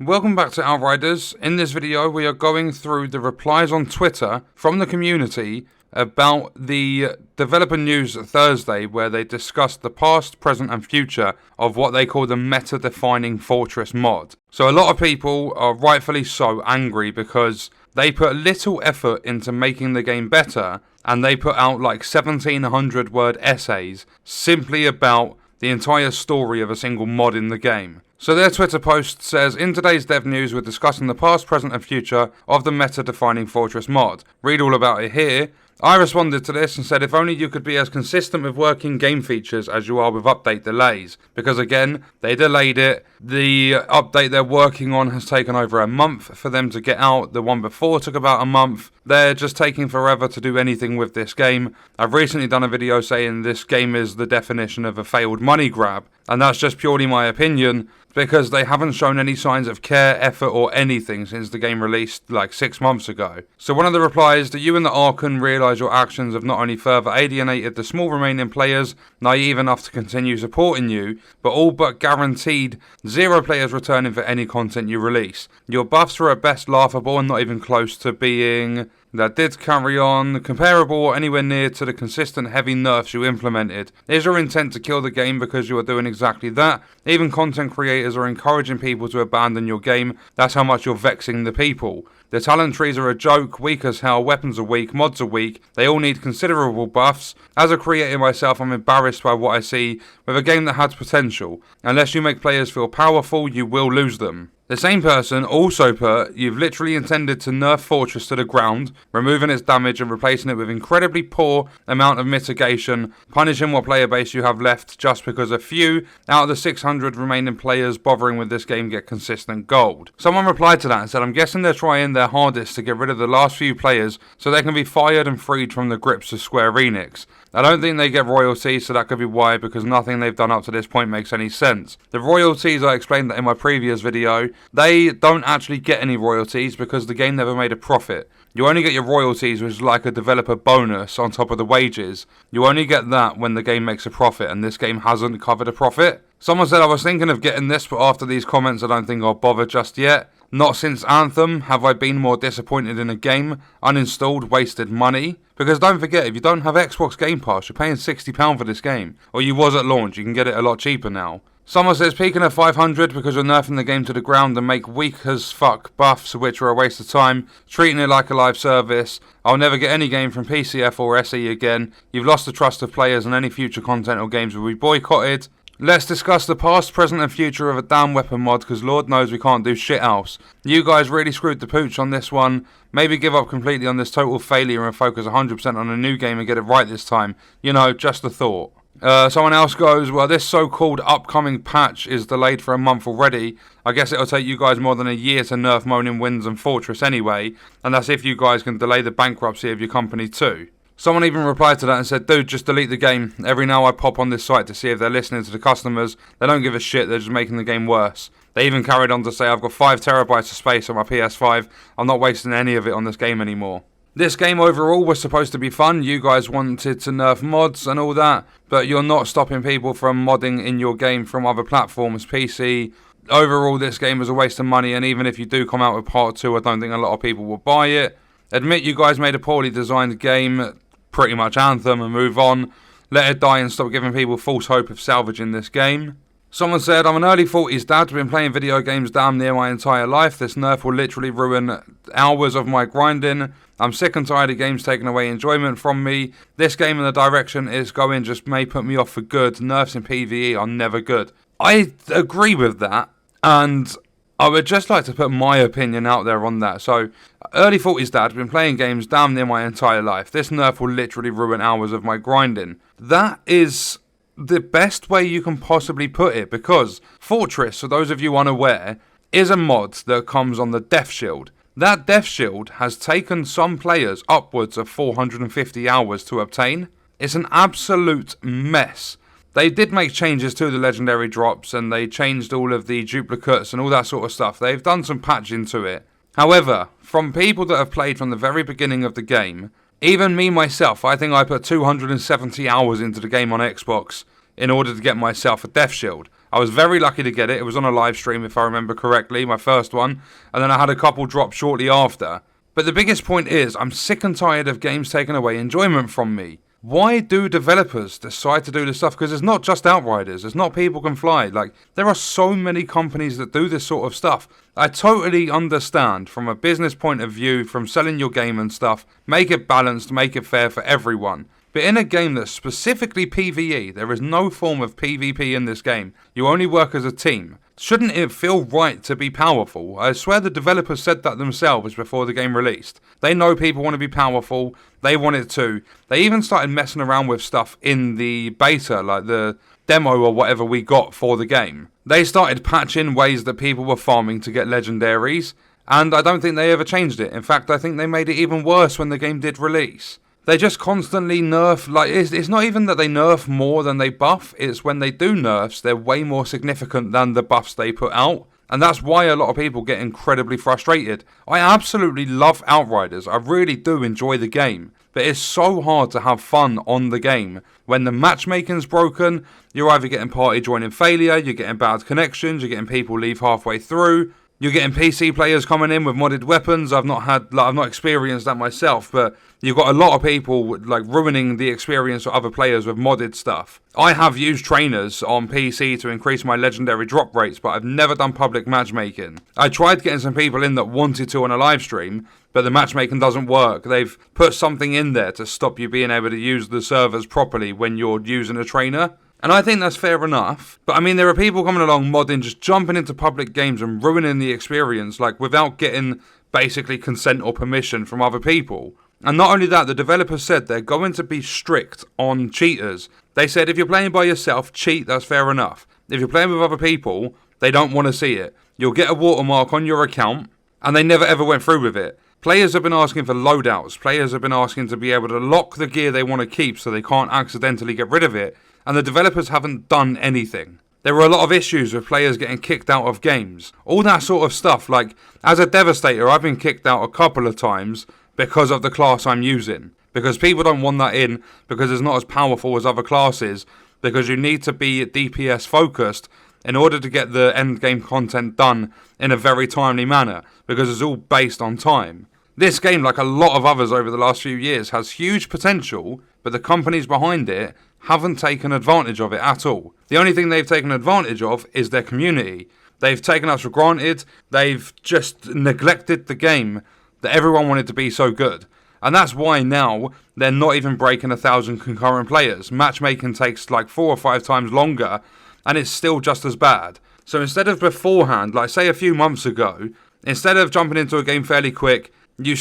Welcome back to Outriders. In this video we are going through the replies on Twitter from the community about the developer news Thursday, where they discussed the past, present and future of what they call the meta-defining Fortress mod. So a lot of people are rightfully so angry because they put little effort into making the game better and they put out like 1700 word essays simply about the entire story of a single mod in the game. So their Twitter post says, in today's dev news we're discussing the past, present and future of the meta-defining Fortress mod. Read all about it here. I responded to this and said if only you could be as consistent with working game features as you are with update delays. Because again, they delayed it. The update they're working on has taken over a month for them to get out. The one before took about a month. They're just taking forever to do anything with this game. I've recently done a video saying this game is the definition of a failed money grab. And that's just purely my opinion, because they haven't shown any signs of care, effort or anything since the game released like 6 months ago. So one of the replies, that you and the Archon realise your actions have not only further alienated the small remaining players naive enough to continue supporting you, but all but guaranteed 0 players returning for any content you release. Your buffs are at best laughable and not even close to being... that did carry on, comparable or anywhere near to the consistent heavy nerfs you implemented. Is your intent to kill the game because you are doing exactly that? Even content creators are encouraging people to abandon your game. That's how much you're vexing the people. The talent trees are a joke, weak as hell, weapons are weak, mods are weak, they all need considerable buffs. As a creator myself, I'm embarrassed by what I see with a game that had potential. Unless you make players feel powerful, you will lose them. The same person also put, you've literally intended to nerf Fortress to the ground, removing its damage and replacing it with incredibly poor amount of mitigation, punishing what player base you have left just because a few out of the 600 remaining players bothering with this game get consistent gold. Someone replied to that and said, I'm guessing they're trying their hardest to get rid of the last few players so they can be fired and freed from the grips of Square Enix. I don't think they get royalties, so that could be why, because nothing they've done up to this point makes any sense. The royalties, I explained that in my previous video, they don't actually get any royalties because the game never made a profit. You only get your royalties, which is like a developer bonus on top of the wages. You only get that when the game makes a profit, and this game hasn't covered a profit. Someone said, I was thinking of getting this, but after these comments I don't think I'll bother just yet. Not since Anthem have I been more disappointed in a game. Uninstalled, wasted money. Because don't forget, if you don't have Xbox Game Pass, you're paying £60 for this game. Or you was at launch, you can get it a lot cheaper now. Someone says, peaking at 500 because you're nerfing the game to the ground and make weak as fuck buffs, which are a waste of time, treating it like a live service. I'll never get any game from PCF or SE again. You've lost the trust of players and any future content or games will be boycotted. Let's discuss the past, present and future of a damn weapon mod, because Lord knows we can't do shit else. You guys really screwed the pooch on this one. Maybe give up completely on this total failure and focus 100% on a new game and get it right this time. You know, just a thought. Someone else goes, well, this so-called upcoming patch is delayed for a month already. I guess it'll take you guys more than a year to nerf Moaning Winds and Fortress anyway, and that's if you guys can delay the bankruptcy of your company too. Someone even replied to that and said, dude, just delete the game. Every now I pop on this site to see if they're listening to the customers. They don't give a shit, they're just making the game worse. They even carried on to say, I've got 5 terabytes of space on my PS5. I'm not wasting any of it on this game anymore. This game overall was supposed to be fun. You guys wanted to nerf mods and all that, but you're not stopping people from modding in your game from other platforms, PC. Overall, this game is a waste of money, and even if you do come out with part 2, I don't think a lot of people will buy it. Admit you guys made a poorly designed game, pretty much Anthem, and move on. Let it die and stop giving people false hope of salvaging this game. Someone said, I'm an early 40s dad, been playing video games damn near my entire life. This nerf will literally ruin hours of my grinding. I'm sick and tired of games taking away enjoyment from me. This game and the direction it's going just may put me off for good. Nerfs in PvE are never good. I agree with that, and I would just like to put my opinion out there on that. So, early 40s dad, been playing games damn near my entire life. This nerf will literally ruin hours of my grinding. That is the best way you can possibly put it, because Fortress, for those of you unaware, is a mod that comes on the Death Shield. That Death Shield has taken some players upwards of 450 hours to obtain. It's an absolute mess. They did make changes to the legendary drops and they changed all of the duplicates and all that sort of stuff. They've done some patching to it. However, from people that have played from the very beginning of the game, even me myself, I think I put 270 hours into the game on Xbox in order to get myself a Death Shield. I was very lucky to get it. It was on a live stream, if I remember correctly, my first one. And then I had a couple drop shortly after. But the biggest point is, I'm sick and tired of games taking away enjoyment from me. Why do developers decide to do this stuff? Because it's not just Outriders. It's not People Can Fly. Like, there are so many companies that do this sort of stuff. I totally understand from a business point of view, from selling your game and stuff. Make it balanced, make it fair for everyone. But in a game that's specifically PvE, there is no form of PvP in this game. You only work as a team. Shouldn't it feel right to be powerful? I swear the developers said that themselves before the game released. They know people want to be powerful. They want it too. They even started messing around with stuff in the beta, like the demo or whatever we got for the game. They started patching ways that people were farming to get legendaries, and I don't think they ever changed it. In fact, I think they made it even worse when the game did release. They just constantly nerf, like, it's not even that they nerf more than they buff, it's when they do nerfs, they're way more significant than the buffs they put out, and that's why a lot of people get incredibly frustrated. I absolutely love Outriders, I really do enjoy the game, but it's so hard to have fun on the game. When the matchmaking's broken, you're either getting party joining failure, you're getting bad connections, you're getting people leave halfway through, you're getting PC players coming in with modded weapons. I've not experienced that myself, but you've got a lot of people like ruining the experience of other players with modded stuff. I have used trainers on PC to increase my legendary drop rates, but I've never done public matchmaking. I tried getting some people in that wanted to on a live stream, but the matchmaking doesn't work. They've put something in there to stop you being able to use the servers properly when you're using a trainer. And I think that's fair enough. But I mean, there are people coming along modding, just jumping into public games and ruining the experience, like without getting basically consent or permission from other people. And not only that, the developers said they're going to be strict on cheaters. They said if you're playing by yourself, cheat, that's fair enough. If you're playing with other people, they don't want to see it. You'll get a watermark on your account, and they never ever went through with it. Players have been asking for loadouts. Players have been asking to be able to lock the gear they want to keep so they can't accidentally get rid of it. And the developers haven't done anything. There were a lot of issues with players getting kicked out of games. All that sort of stuff. Like, as a Devastator, I've been kicked out a couple of times because of the class I'm using. Because people don't want that in, because it's not as powerful as other classes. Because you need to be DPS focused in order to get the end game content done in a very timely manner. Because it's all based on time. This game, like a lot of others over the last few years, has huge potential, but the companies behind it haven't taken advantage of it at all. The only thing they've taken advantage of is their community. They've taken us for granted. They've just neglected the game that everyone wanted to be so good. And that's why now they're not even breaking 1,000 concurrent players. Matchmaking takes like 4 or 5 times longer, and it's still just as bad. So instead of beforehand, like say a few months ago, instead of jumping into a game fairly quick,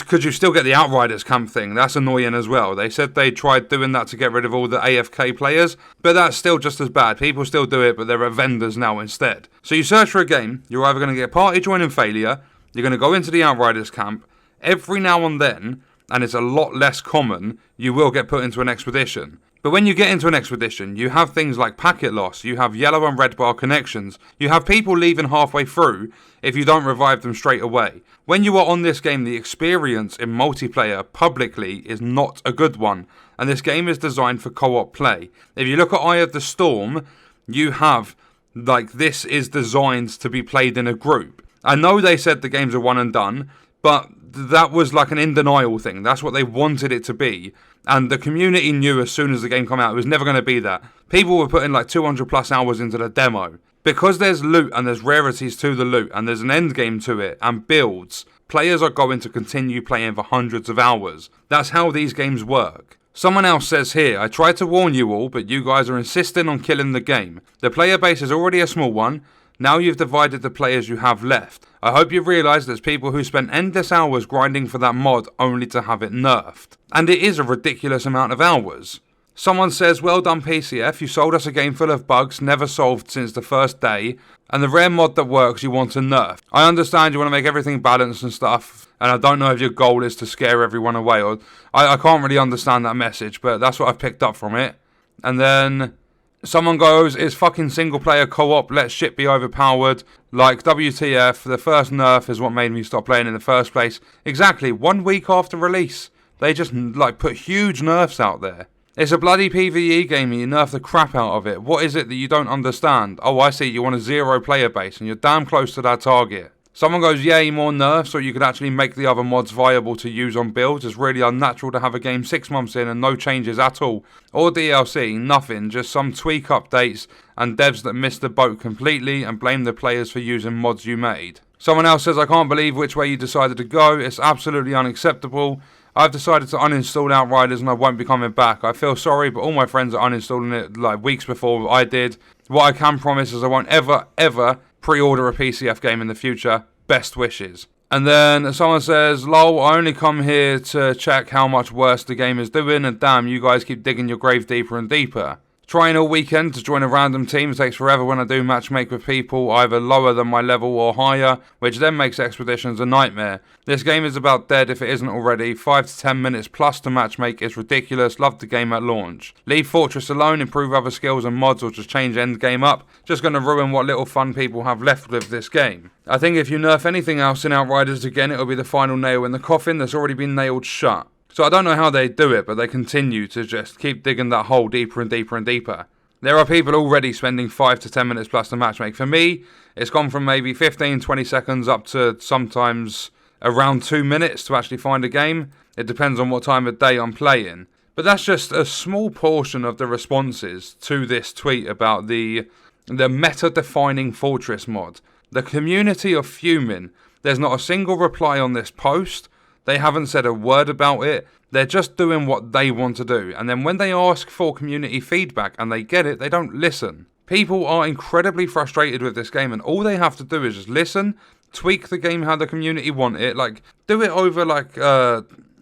could you still get the Outriders camp thing? That's annoying as well. They said they tried doing that to get rid of all the AFK players, but that's still just as bad. People still do it, but there are vendors now instead. So you search for a game, you're either going to get party joining failure, you're going to go into the Outriders camp, every now and then, and it's a lot less common, you will get put into an expedition. But when you get into an expedition, you have things like packet loss, you have yellow and red bar connections, you have people leaving halfway through if you don't revive them straight away. When you are on this game, the experience in multiplayer publicly is not a good one, and this game is designed for co-op play. If you look at Eye of the Storm, you have, like, this is designed to be played in a group. I know they said the games are one and done, but that was like an in denial thing. That's what they wanted it to be. And the community knew as soon as the game came out it was never going to be that. People were putting like 200 plus hours into the demo. Because there's loot and there's rarities to the loot and there's an end game to it and builds, players are going to continue playing for hundreds of hours. That's how these games work. Someone else says here, I tried to warn you all, but you guys are insisting on killing the game. The player base is already a small one. Now you've divided the players you have left. I hope you've realised there's people who spent endless hours grinding for that mod only to have it nerfed. And it is a ridiculous amount of hours. Someone says, well done PCF, you sold us a game full of bugs never solved since the first day, and the rare mod that works you want to nerf. I understand you want to make everything balanced and stuff, and I don't know if your goal is to scare everyone away, or I can't really understand that message, but that's what I've picked up from it. And then someone goes, it's fucking single player co-op, let shit be overpowered. Like, WTF, the first nerf is what made me stop playing in the first place. Exactly, 1 week after release. They just, like, put huge nerfs out there. It's a bloody PvE game and you nerf the crap out of it. What is it that you don't understand? Oh, I see, you want a 0 player base and you're damn close to that target. Someone goes, yay, more nerfs, so you could actually make the other mods viable to use on builds. It's really unnatural to have a game 6 months in and no changes at all. Or DLC, nothing, just some tweak updates and devs that missed the boat completely and blame the players for using mods you made. Someone else says, I can't believe which way you decided to go. It's absolutely unacceptable. I've decided to uninstall Outriders and I won't be coming back. I feel sorry, but all my friends are uninstalling it like weeks before I did. What I can promise is I won't ever pre-order a PCF game in the future. Best wishes. And then someone says, lol, I only come here to check how much worse the game is doing, and damn, you guys keep digging your grave deeper and deeper. Trying all weekend to join a random team takes forever when I do matchmake with people either lower than my level or higher, which then makes expeditions a nightmare. This game is about dead if it isn't already. 5 to 10 minutes plus to matchmake is ridiculous. Loved the game at launch. Leave Fortress alone, improve other skills and mods, or just change endgame up. Just going to ruin what little fun people have left with this game. I think if you nerf anything else in Outriders again, it'll be the final nail in the coffin that's already been nailed shut. So I don't know how they do it, but they continue to just keep digging that hole deeper and deeper and deeper. There are people already spending 5 to 10 minutes plus to matchmake. For me, it's gone from maybe 15, 20 seconds up to sometimes around 2 minutes to actually find a game. It depends on what time of day I'm playing. But that's just a small portion of the responses to this tweet about the meta-defining Fortress mod. The community are fuming. There's not a single reply on this post. They haven't said a word about it. They're just doing what they want to do. And then when they ask for community feedback and they get it, they don't listen. People are incredibly frustrated with this game and all they have to do is just listen, tweak the game how the community want it. Like, do it over like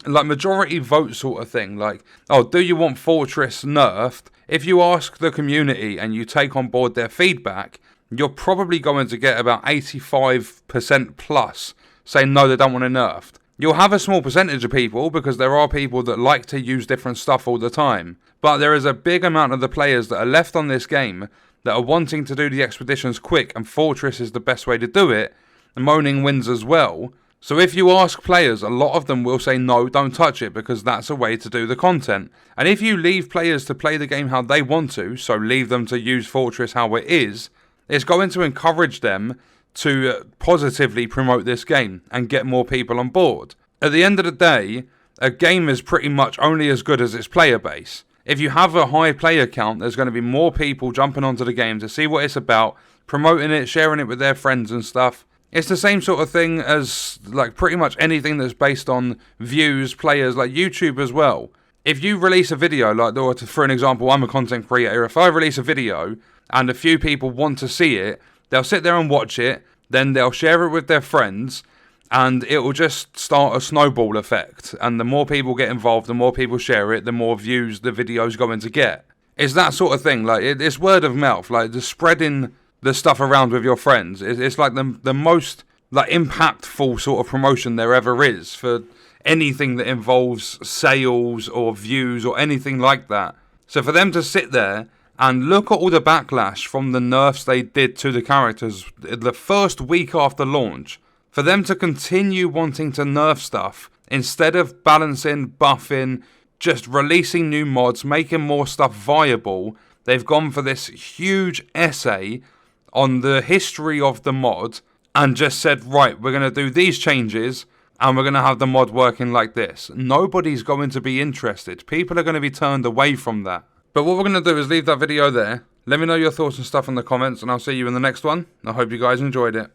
majority vote sort of thing. Like, oh, do you want Fortress nerfed? If you ask the community and you take on board their feedback, you're probably going to get about 85% plus saying no, they don't want it nerfed. You'll have a small percentage of people because there are people that like to use different stuff all the time. But there is a big amount of the players that are left on this game that are wanting to do the expeditions quick and Fortress is the best way to do it. Moaning wins as well. So if you ask players, a lot of them will say no, don't touch it because that's a way to do the content. And if you leave players to play the game how they want to, so leave them to use Fortress how it is, it's going to encourage them to positively promote this game and get more people on board. At the end of the day, a game is pretty much only as good as its player base. If you have a high player count, there's going to be more people jumping onto the game to see what it's about, promoting it, sharing it with their friends and stuff. It's the same sort of thing as like pretty much anything that's based on views, players, like YouTube as well. If you release a video, like, or for an example, I'm a content creator, if I release a video and a few people want to see it, they'll sit there and watch it, then they'll share it with their friends, and it will just start a snowball effect. And the more people get involved, the more people share it, the more views the video's going to get. It's that sort of thing. Like, it's word of mouth. Like, the spreading the stuff around with your friends. It's like the most like impactful sort of promotion there ever is for anything that involves sales or views or anything like that. So for them to sit there and look at all the backlash from the nerfs they did to the characters the first week after launch, for them to continue wanting to nerf stuff instead of balancing, buffing, just releasing new mods, making more stuff viable, they've gone for this huge essay on the history of the mod and just said, right, we're going to do these changes and we're going to have the mod working like this. Nobody's going to be interested. People are going to be turned away from that. But what we're going to do is leave that video there. Let me know your thoughts and stuff in the comments and I'll see you in the next one. I hope you guys enjoyed it.